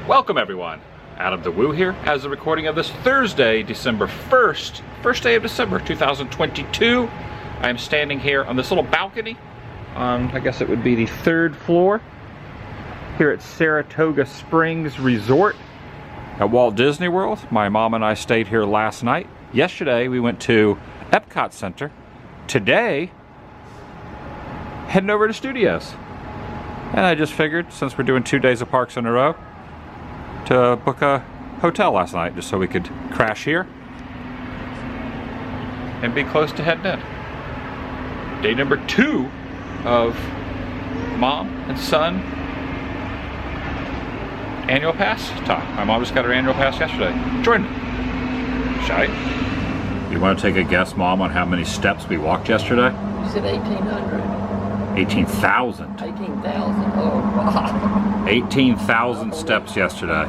Welcome everyone. Adam the Woo here as the recording of this Thursday, December 1st, first day of December 2022. I am standing here on this little balcony on, I guess it would be the 3rd floor here at Saratoga Springs Resort at Walt Disney World. My mom and I stayed here last night. Yesterday we went to Epcot Center. Today, heading over to Studios. And I just figured, since we're doing 2 days of parks in a row, to book a hotel last night just so we could crash here and be close to heading in. Day number 2 of mom and son annual pass time. My mom just got her annual pass yesterday. Join me. Shy? You want to take a guess, Mom, on how many steps we walked yesterday? You said 1,800. 18,000. 18,000. Oh, wow. 18,000 steps yesterday.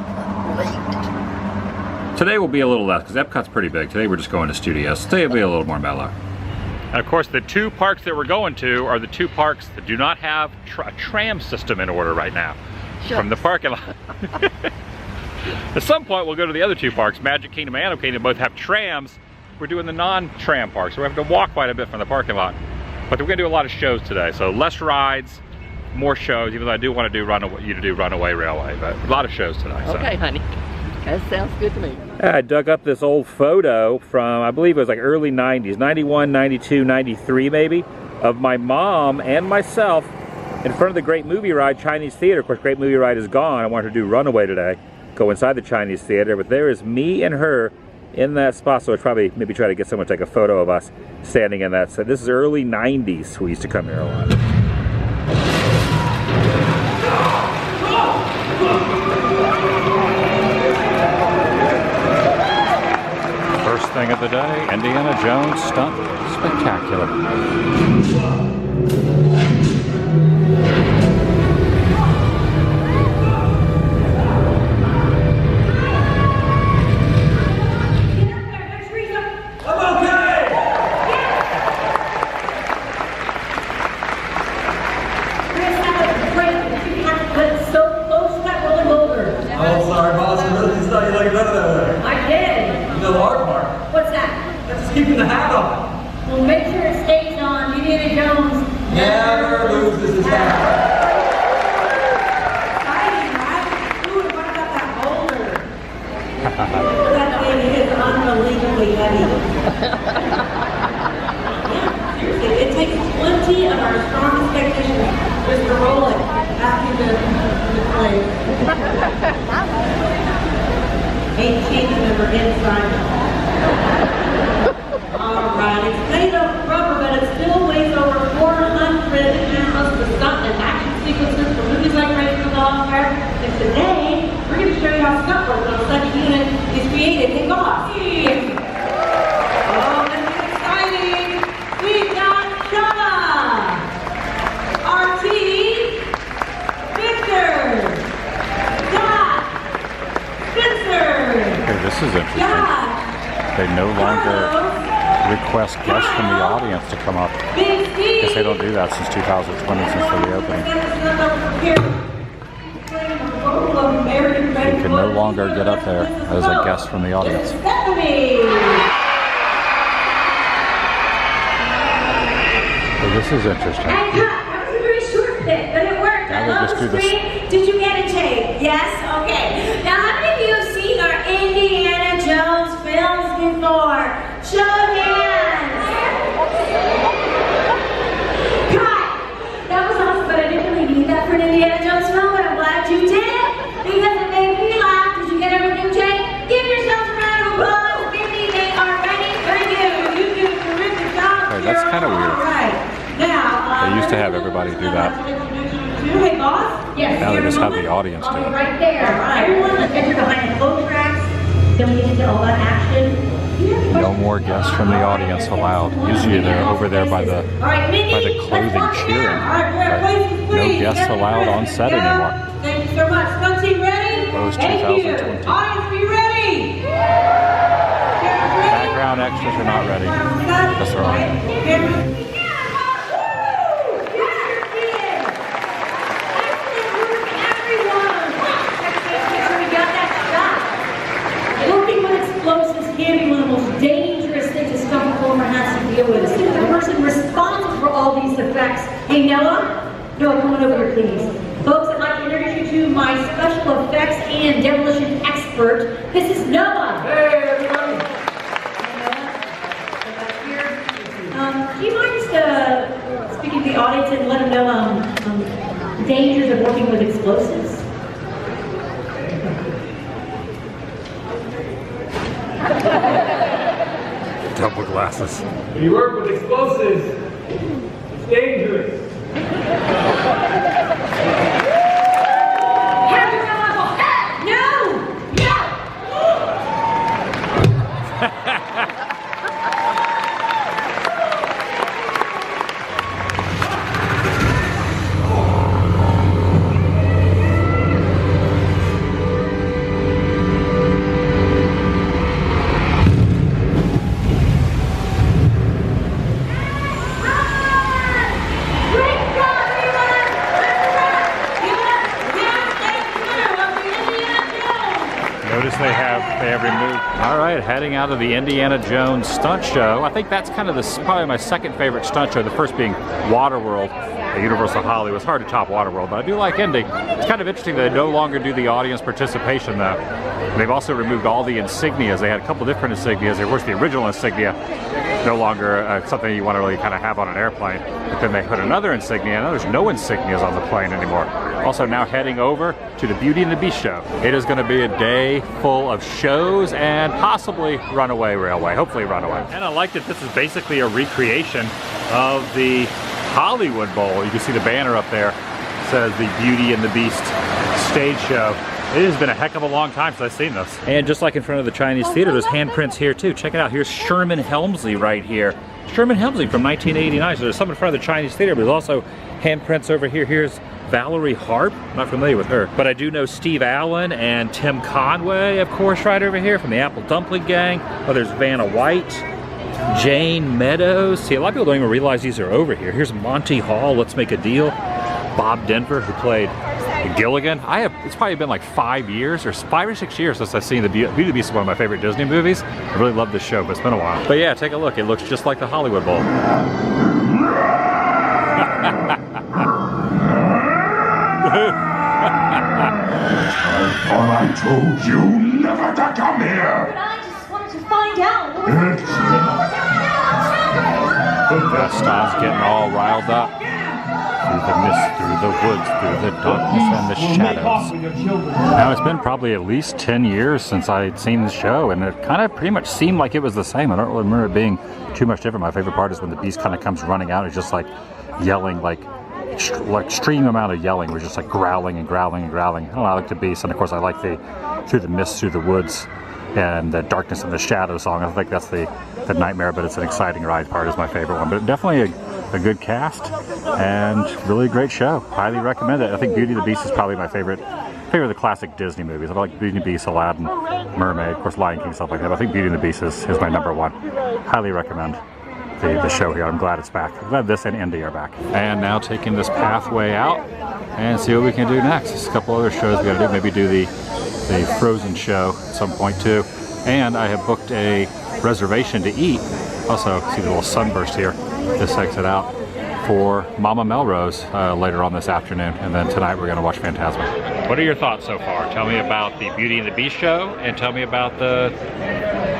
Today will be a little less because Epcot's pretty big. Today we're just going to Studios. Today will be a little more mellow. And of course, the 2 parks that we're going to are the 2 parks that do not have a tram system in order right now. From the parking lot. At some point, we'll go to the other 2 parks. Magic Kingdom and Animal Kingdom both have trams. We're doing the non-tram parks, so we have to walk quite a bit from the parking lot. But we're going to do a lot of shows today, so less rides, more shows, even though I do want to do Runaway Railway, but a lot of shows today. So. Okay, honey. That sounds good to me. I dug up this old photo from, I believe it was like early 90s, 91, 92, 93 maybe, of my mom and myself in front of the Great Movie Ride Chinese Theater. Of course, Great Movie Ride is gone. I wanted to do Runaway today, go inside the Chinese Theater, but there is me and her in that spot, so I'd probably maybe try to get someone to take a photo of us standing in that. So this is early 90s. We used to come here a lot. First thing of the day, Indiana Jones Stunt Spectacular. Keeping the hat on. Well, make sure it stays on. Indiana Jones never loses his hat. Exciting, right? Ooh, what about that boulder? That thing is unbelievably heavy. Yeah, seriously, it takes 20 of our strongest technicians just to roll it after the play. 8 team member inside. Alright, it's made of rubber, but it still weighs over 400 pounds. The stunt and action sequences for movies like Raiders of the Lost Ark. And today, we're going to show you how stunt works on such a unit is created in Goss. Oh, this is exciting! We've got Shana, RT, Victor, Dot, Spencer. Okay, this is interesting. They no longer request guests from the audience to come up, because they don't do that since 2020, since the reopening. You can no longer get up there as a guest from the audience. So this is interesting. That was a very short bit, but it worked. Now they just do this. Did you get a tape? Yes? Okay. Now, how many of you have seen our Indiana Jones films before? Show of hands. Cut. That was awesome, but I didn't really need that for an Indiana Jones film, but I'm glad you did, because it made me laugh. Did you get everything, Jay? Give yourselves a round of applause. Maybe they are ready. Very good. You did a terrific job. Okay, that's kind of weird. All right. Now, They used to have everybody do that. Hey, boss? Yes. Now they just have the audience do it. Right there. Everyone, let's enter behind the flow tracks. Then we get into all that action. No more guests from the audience allowed. Usually they're over there by the clothing cheering. But no guests allowed on set anymore. Thank you so much. Stunt team ready? Closed Thank you. 2020. Audience, be ready. Background extras are not ready. Because they're on. person responsible for all these effects. Hey, Noah, come on over here, please. Folks, I'd like to introduce you to my special effects and demolition expert. This is Noah. Hey, everybody. Do you mind just speaking to the audience and let them know the dangers of working with explosives? Double glasses. When you work with explosives, it's dangerous. Have your own head! No! Notice they have removed. All right, heading out of the Indiana Jones stunt show. I think that's kind of probably my second favorite stunt show. The first being Waterworld at Universal Hollywood. It's hard to top Waterworld, but I do like Indy. It's kind of interesting that they no longer do the audience participation though. They've also removed all the insignias. They had a couple different insignias. Of course, the original insignia, no longer something you want to really kind of have on an airplane. But then they put another insignia. Now there's no insignias on the plane anymore. Also now heading over to the Beauty and the Beast show. It is going to be a day full of shows and possibly Runaway Railway. Hopefully Runaway. And I like that this is basically a recreation of the Hollywood Bowl. You can see the banner up there. It says the Beauty and the Beast stage show. It has been a heck of a long time since I've seen this. And just like in front of the Chinese theater, there's handprints here too. Check it out. Here's Sherman Hemsley right here. Sherman Hemsley from 1989. So there's some in front of the Chinese theater, but there's also handprints over here. Here's Valerie Harp. Not familiar with her, but I do know Steve Allen and Tim Conway, of course, right over here from the Apple Dumpling Gang. Oh, there's Vanna White, Jane Meadows. See, a lot of people don't even realize these are over here. Here's Monty Hall, Let's Make a Deal. Bob Denver, who played Gilligan. It's probably been like 5 years or 5 or 6 years since I've seen the Beauty and the Beast. Is one of my favorite Disney movies. I really love this show, but it's been a while. But yeah, take a look. It looks just like the Hollywood Bowl. I told you never to come here! But I just wanted to find out. Gaston's getting all riled up. Through the mist, through the woods, through the darkness and the shadows. Now it's been probably at least 10 years since I'd seen the show, and it kind of pretty much seemed like it was the same. I don't really remember it being too much different. My favorite part is when the beast kind of comes running out. It's just like yelling, like extreme amount of yelling. We're just like growling and growling and growling. I don't know, I like the beast, and of course I like the through the mist, through the woods, and the darkness and the shadow song. I think that's the nightmare, but it's an exciting ride part is my favorite one. But definitely a good cast and really great show. Highly recommend it. I think Beauty and the Beast is probably my favorite of the classic Disney movies. I like Beauty and the Beast, Aladdin, Mermaid, of course Lion King, stuff like that. But I think Beauty and the Beast is my number one. Highly recommend the show here. I'm glad it's back. I'm glad this and Indy are back. And now taking this pathway out and see what we can do next. There's a couple other shows we gotta do. Maybe do the Frozen show at some point too. And I have booked a reservation to eat. Also, see the little sunburst here. This exit out for Mama Melrose later on this afternoon, and then tonight we're going to watch Fantasmic. What are your thoughts so far? Tell me about the Beauty and the Beast show, and tell me about the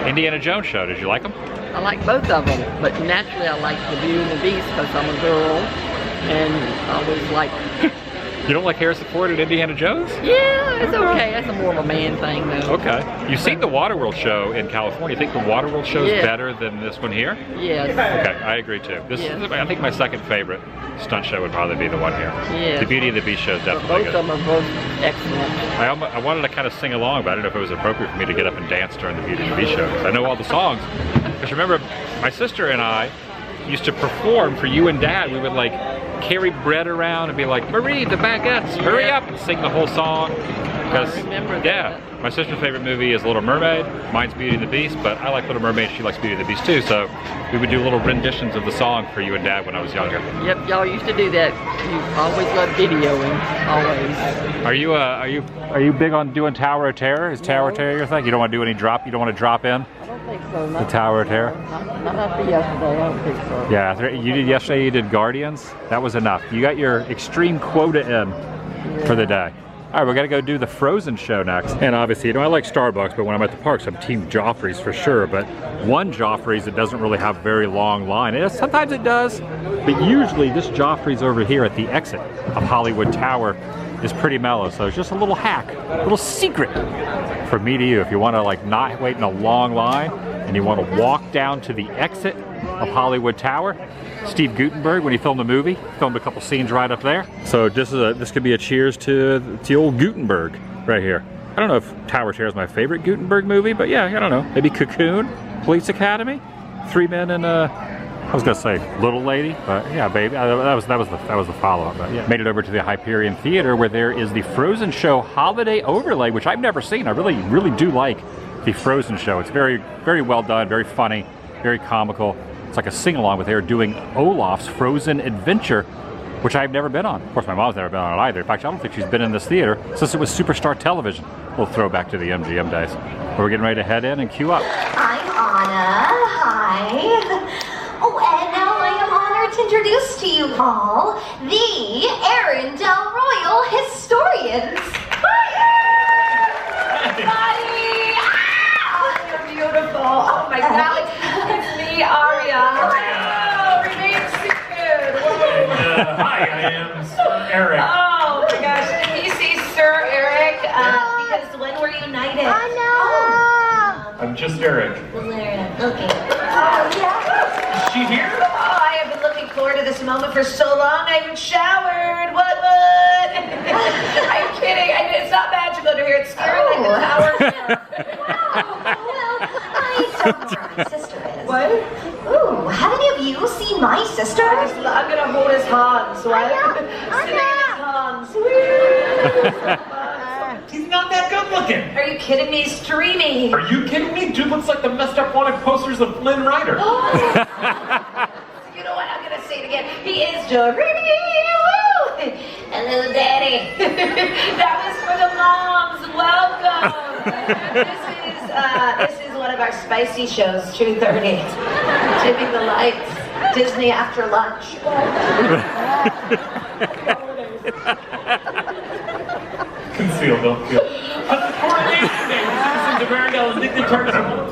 Indiana Jones show. Did you like them? I like both of them, but naturally I like the Beauty and the Beast because I'm a girl, and I always like. You don't like Harrison Ford and Indiana Jones? Yeah, it's okay. That's a more of a man thing, though. Okay. You've seen the Waterworld show in California. You think the Waterworld show is better than this one here? Yes. Okay, I agree too. This is, I think my second favorite stunt show would probably be the one here. Yeah. The Beauty and the Beast show is definitely good. Both of them are both excellent. I wanted to kind of sing along, but I didn't know if it was appropriate for me to get up and dance during the Beauty and the Beast show. Because I know all the songs. Because remember, my sister and I used to perform for you and Dad. We would like carry bread around and be like, Marie, the baguettes, hurry up, and sing the whole song. I remember that. Yeah, My sister's favorite movie is Little Mermaid. Mine's Beauty and the Beast, but I like Little Mermaid. She likes Beauty and the Beast too. So we would do little renditions of the song for you and Dad when I was younger. Yep, y'all used to do that. You always loved videoing, always. Are you big on doing Tower of Terror? Is Tower of Terror your thing? You don't want to do any drop? You don't want to drop in? I don't think so. The Tower of Terror? Not after yesterday, I don't think so. Yeah, you did yesterday, you did Guardians. That was enough. You got your extreme quota in for the day. All right, we're gonna go do the Frozen show next. And obviously, you know, I like Starbucks, but when I'm at the parks, I'm Team Joffrey's for sure. But one Joffrey's, it doesn't really have a very long line. Sometimes it does, but usually this Joffrey's over here at the exit of Hollywood Tower is pretty mellow. So it's just a little hack, a little secret for me to you. If you wanna like not wait in a long line and you wanna walk down to the exit of Hollywood Tower, Steve Guttenberg, when he filmed the movie, filmed a couple scenes right up there. So this could be a cheers to the old Guttenberg right here. I don't know if Tower of Terror is my favorite Guttenberg movie, but yeah, I don't know. Maybe Cocoon, Police Academy, Three Men and I was gonna say Little Lady, but yeah, baby, that was the follow-up. But yeah, made it over to the Hyperion Theater where there is the Frozen Show holiday overlay, which I've never seen. I really do like the Frozen Show. It's very, very well done, very funny, very comical. It's like a sing-along, but they're doing Olaf's Frozen Adventure, which I've never been on. Of course, my mom's never been on it either. In fact, I don't think she's been in this theater since it was Superstar Television. We'll throw back to the MGM days. We're getting ready to head in and queue up. I'm Anna. Hi. Oh, and now I am honored to introduce to you all the Arendelle Royal Historians. Everybody! Oh, you're beautiful. Oh my God. It's me, Aria. Hello. Remain seated. Hi, I am Sir Eric. Oh my gosh. Can you say Sir Eric? Because when we're united. I know. I'm just Eric. Okay. Oh, yeah. Is she here? Oh, I have been looking forward to this moment for so long. I haven't showered. What? I'm kidding. It's not magical to hear. It's scary like the Tower. Wow. Well, I don't know where my sister is. What? Ooh, have any of you seen my sister? I'm gonna hold his hands, right? Sitting in his hands. He's not that good looking. Are you kidding me? He's dreamy. Are you kidding me? Dude looks like the messed up wanted posters of Flynn Rider. You know what? I'm gonna say it again. He is dreamy. Woo! Hello, Daddy. That was for the moms. Welcome. This is one of our spicy shows. 2:30. Dimming the lights. Disney after lunch. Conceal, don't feel.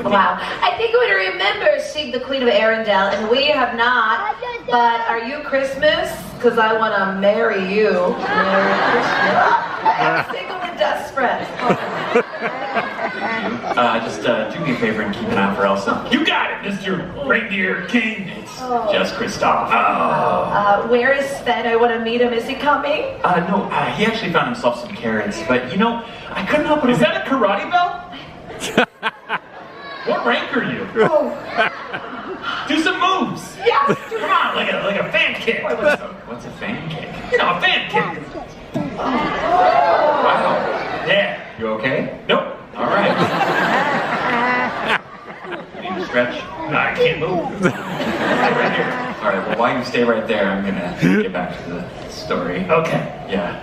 Wow. I think we would remember seeing the Queen of Arendelle, and we have not. But are you Christmas? Because I want to marry you. Merry Christmas. Single and desperate. Just do me a favor and keep an eye for Elsa. You got it, Mr. Reindeer King. It's just Kristoff. Where is Sven? I want to meet him. Is he coming? No, he actually found himself some carrots, but you know, I couldn't help but... Is that a karate belt? What rank are you? Do some moves. Yeah. Come on, like a fan kick. What's a fan kick? You know, a fan kick. Wow. Yeah. You okay? Nope. All right. You need to stretch? No, I can't move. Right here. All right, well, while you stay right there, I'm gonna get back to the story. Okay. Yeah.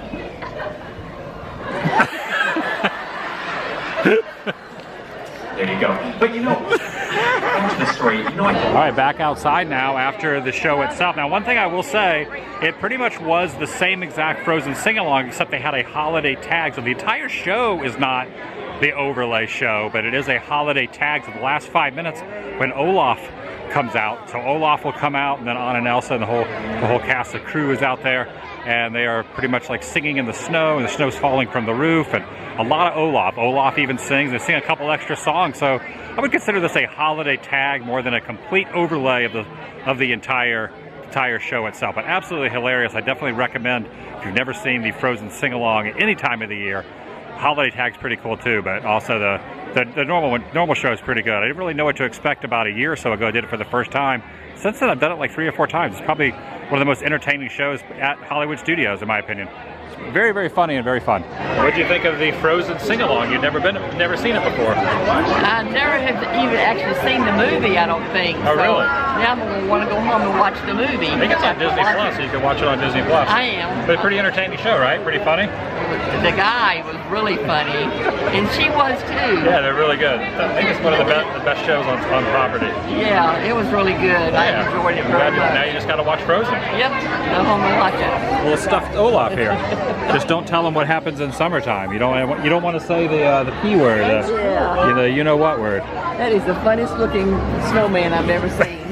There you go. But you know, back to the story. You know, All right, back outside now after the show itself. Now, one thing I will say, it pretty much was the same exact Frozen sing-along, except they had a holiday tag. So the entire show is not the overlay show, but it is a holiday tag. So the last 5 minutes when Olaf comes out. So Olaf will come out, and then Anna and Elsa and the whole cast of crew is out there, and they are pretty much like singing in the snow, and the snow's falling from the roof, and a lot of Olaf. Olaf even sings. They sing a couple extra songs. So I would consider this a holiday tag more than a complete overlay of the entire show itself. But absolutely hilarious. I definitely recommend, if you've never seen the Frozen sing-along at any time of the year, holiday tag's pretty cool too, but also the normal show is pretty good. I didn't really know what to expect about a year or so ago. I did it for the first time. Since then, I've done it like 3 or 4 times. It's probably one of the most entertaining shows at Hollywood Studios, in my opinion. very, very funny and very fun. What do you think of the Frozen sing-along? You've never seen it before. I never have even actually seen the movie, I don't think. Oh, really? Now I'm going to want to go home and watch the movie. I think it's on Disney Plus, so you can watch it on Disney Plus. I am. But a pretty entertaining show, right? Pretty funny? The guy was really funny, and she was too. Yeah, they're really good. I think it's one of the best shows on property. Yeah, it was really good. I enjoyed it very much. Now you just got to watch Frozen. Yep, go home and watch it. Little stuffed Olaf here. Just don't tell him what happens in summertime. You don't want to say the P word. You know what word. That is the funniest looking snowman I've ever seen.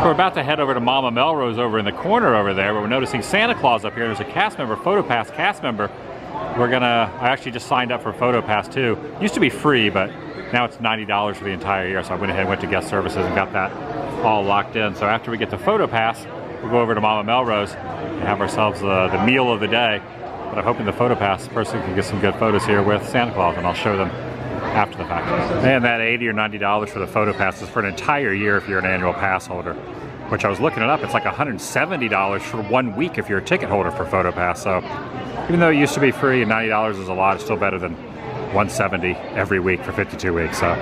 We're about to head over to Mama Melrose over in the corner over there, where we're noticing Santa Claus up here. There's a cast member, PhotoPass cast member. I actually just signed up for PhotoPass too. Used to be free, but now it's $90 for the entire year. So I went ahead and went to guest services and got that all locked in. So after we get to PhotoPass, we'll go over to Mama Melrose and have ourselves the meal of the day. But I'm hoping the PhotoPass person can get some good photos here with Santa Claus, and I'll show them after the fact. And that $80 or $90 for the PhotoPass is for an entire year if you're an annual pass holder, which I was looking it up. It's like $170 for 1 week if you're a ticket holder for PhotoPass. So even though it used to be free and $90 is a lot, it's still better than $170 every week for 52 weeks. So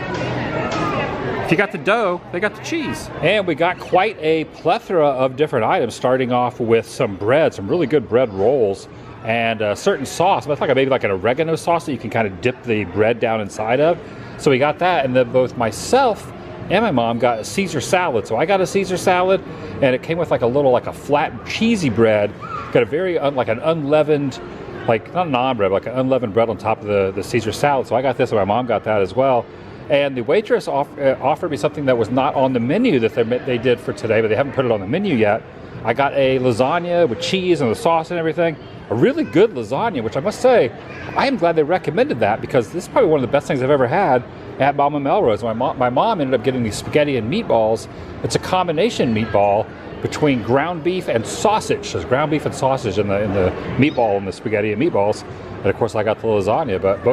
if you got the dough, they got the cheese. And we got quite a plethora of different items, starting off with some bread, some really good bread rolls, and a certain sauce. It's like maybe like an oregano sauce that you can kind of dip the bread down inside of. So we got that, and then both myself and my mom got a Caesar salad. So I got a Caesar salad, and it came with like a flat cheesy bread. Got a very like an unleavened, like not naan bread, but like an unleavened bread on top of the Caesar salad. So I got this, and my mom got that as well. And the waitress offered me something that was not on the menu that they did for today, but they haven't put it on the menu yet. I got a lasagna with cheese and the sauce and everything. A really good lasagna, which I must say, I am glad they recommended that, because this is probably one of the best things I've ever had at Mama Melrose. My mom ended up getting these spaghetti and meatballs. It's a combination meatball between ground beef and sausage. There's ground beef and sausage in the meatball and the spaghetti and meatballs. And of course I got the lasagna, but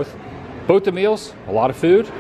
both the meals, a lot of food,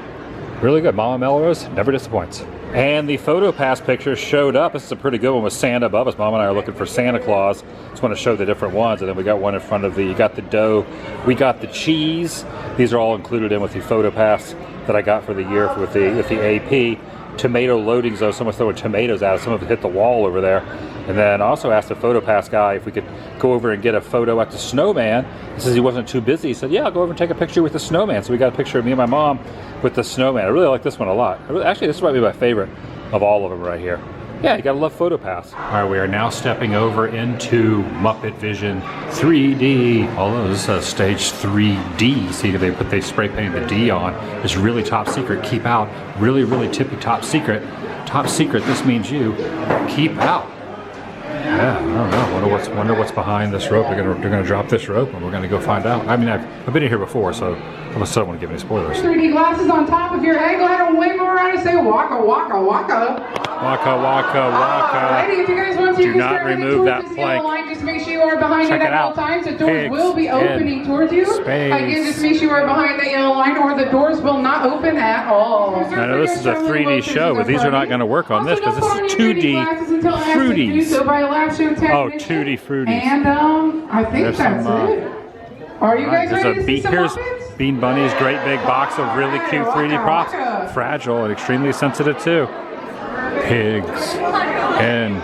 really good. Mama Melrose never disappoints. And the PhotoPass pictures showed up. This is a pretty good one with Santa above us. Mom and I are looking for Santa Claus. Just want to show the different ones. And then we got one in front of you got the dough, we got the cheese. These are all included in with the PhotoPass that I got for the year with the AP. Tomato loadings though, someone's throwing tomatoes out. Some of it hit the wall over there. And then also asked the PhotoPass guy if we could go over and get a photo at the snowman. He says he wasn't too busy. He said, yeah, I'll go over and take a picture with the snowman. So we got a picture of me and my mom with the snowman. I really like this one a lot. Actually, this might be my favorite of all of them right here. Yeah, you gotta love PhotoPass. All right, we are now stepping over into Muppet Vision 3D. Although this is stage 3D. See, they spray painted the D on. It's really top secret. Keep out. Really, really tippy top secret. Top secret. This means you keep out. Yeah, I don't know. Wonder what's behind this rope. They're gonna drop this rope, and we're gonna go find out. I mean, I've been in here before, so I still don't want to give any spoilers. 3D glasses on top of your head. Go ahead and wave them around and say waka waka waka. Waka waka waka. Lady, if you guys want to, you do can not start remove that this plank. yellow line. Just make sure you are behind Check it at all out. times. The doors Pigs will be opening towards you. Space. Again, just make sure you are behind that yellow line, or the doors will not open at all. I know this is a 3D show, but these are not going to work on this because this is 2D fruities. Oh, 2D fruities. And I think that's it. Are you guys ready to see some Here's Muppets? Bean Bunny's great big box of really cute 3D props. Fragile and extremely sensitive too. Pigs in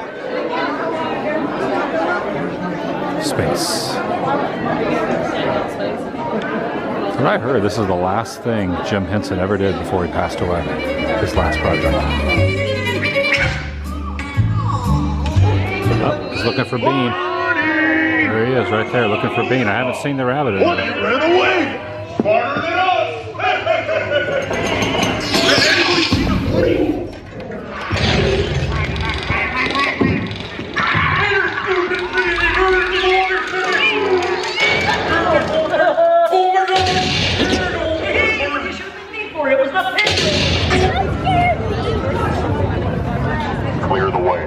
space. From what I heard, this is the last thing Jim Henson ever did before he passed away. His last project. Oh, he's looking for Bean. There he is, right there, looking for Bean. I haven't seen the rabbit in a minute. Ran away! Smarter than us! Anybody seen a flea? It was the Clear the way.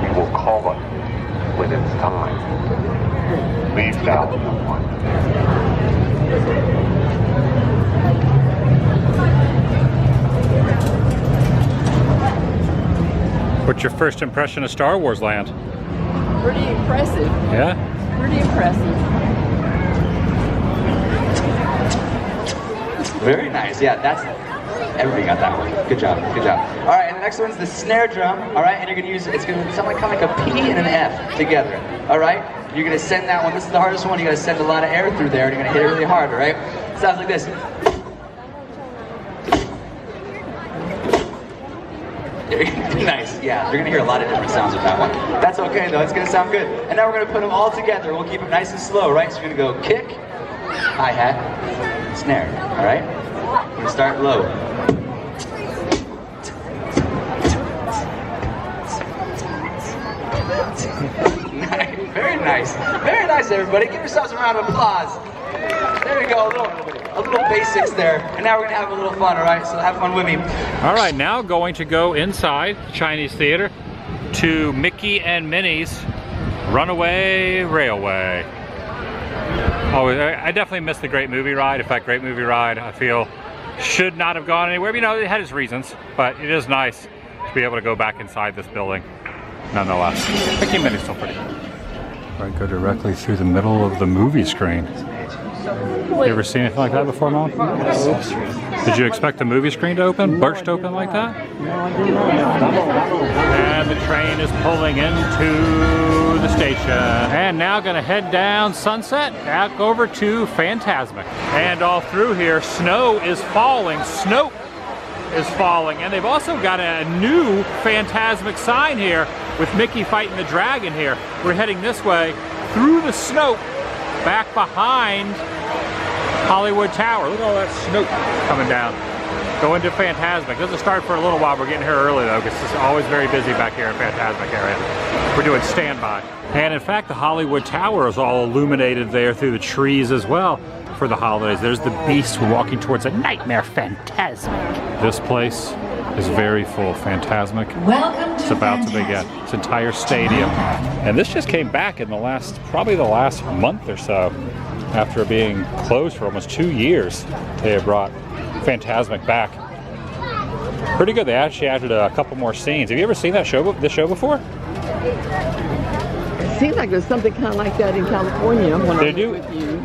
We will call on you when it's time. Leave now, little one. What's your first impression of Star Wars Land? Pretty impressive. Yeah? Pretty impressive. Very nice. Yeah, that's everybody got that one. Good job. Good job. All right, and the next one's the snare drum. All right, and you're gonna use it's gonna sound like kind of like a P and an F together. All right, you're gonna send that one. This is the hardest one. You gotta send a lot of air through there, and you're gonna hit it really hard. All right, sounds like this. Nice. Yeah, you're gonna hear a lot of different sounds with that one. That's okay though. It's gonna sound good. And now we're gonna put them all together. We'll keep it nice and slow. Right? So you're gonna go kick, hi-hat, snare. All right. We're gonna start low. Very nice. Very nice, everybody. Give yourselves a round of applause. There we go. A little basics there. And now we're gonna have a little fun. All right. So have fun with me. All right, now going to go inside the Chinese Theater to Mickey and Minnie's Runaway Railway. Oh, I definitely missed the Great Movie Ride. In fact, Great Movie Ride, I feel, should not have gone anywhere. You know, it had its reasons, but it is nice to be able to go back inside this building, nonetheless. Mickey and Minnie's still pretty cool. I go directly through the middle of the movie screen. You ever seen anything like that before, Mom? Did you expect the movie screen to open? Burst open like that? And the train is pulling into the station. And now gonna head down Sunset, back over to Fantasmic. And all through here, snow is falling. Snow is falling. And they've also got a new Fantasmic sign here with Mickey fighting the dragon here. We're heading this way through the snow, back behind Hollywood Tower. Look at all that snow coming down. Going to Fantasmic. Doesn't start for a little while. We're getting here early though, because it's always very busy back here in Fantasmic area. We're doing standby. And in fact, the Hollywood Tower is all illuminated there through the trees as well for the holidays. There's the Beast walking towards a nightmare Fantasmic. This place is very full. Fantasmic. Welcome to It's about to begin. Its entire stadium. And this just came back in probably the last month or so. After being closed for almost 2 years, they have brought Fantasmic back. Pretty good. They actually added a couple more scenes. Have you ever seen this show before? It seems like there's something kind of like that in California.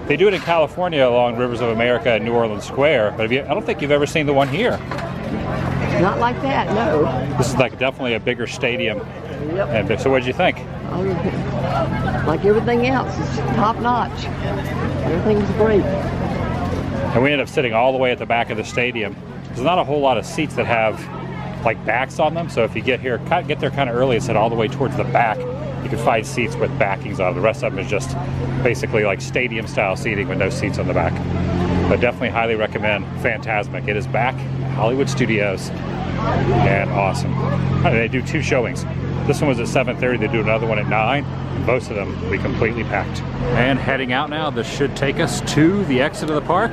They do it in California along Rivers of America and New Orleans Square, but I don't think you've ever seen the one here. Not like that, no. This is like definitely a bigger stadium. Yep. And so what did you think? Like everything else, it's top notch. Everything's great. And we ended up sitting all the way at the back of the stadium. There's not a whole lot of seats that have like backs on them, so if you get there kind of early and sit all the way towards the back, you can find seats with backings on. The rest of them is just basically like stadium style seating with no seats on the back. But definitely highly recommend Fantasmic. It is back at Hollywood Studios and awesome. They do 2 showings. This one was at 7:30, they do another one at 9. Both of them will be completely packed. And heading out now, this should take us to the exit of the park.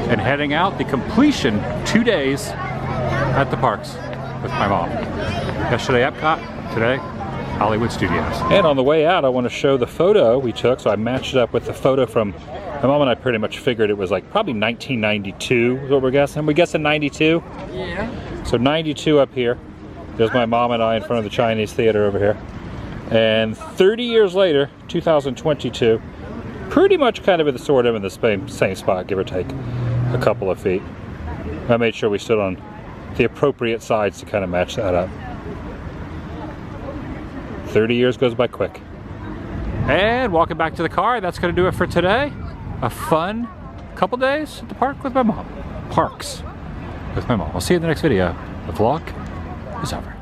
And heading out, the completion 2 days at the parks with my mom. Yesterday Epcot, today Hollywood Studios. And on the way out, I want to show the photo we took. So I matched it up with the photo from, my mom and I pretty much figured it was like probably 1992 is what we're guessing. We guessing 92? Yeah. So 92 up here. There's my mom and I in front of the Chinese Theater over here. And 30 years later, 2022, pretty much kind of in the sort of in the same spot, give or take a couple of feet. I made sure we stood on the appropriate sides to kind of match that up. 30 years goes by quick. And walking back to the car, that's going to do it for today. A fun couple days at the park with my mom. Parks with my mom. I'll see you in the next video. The vlog is over.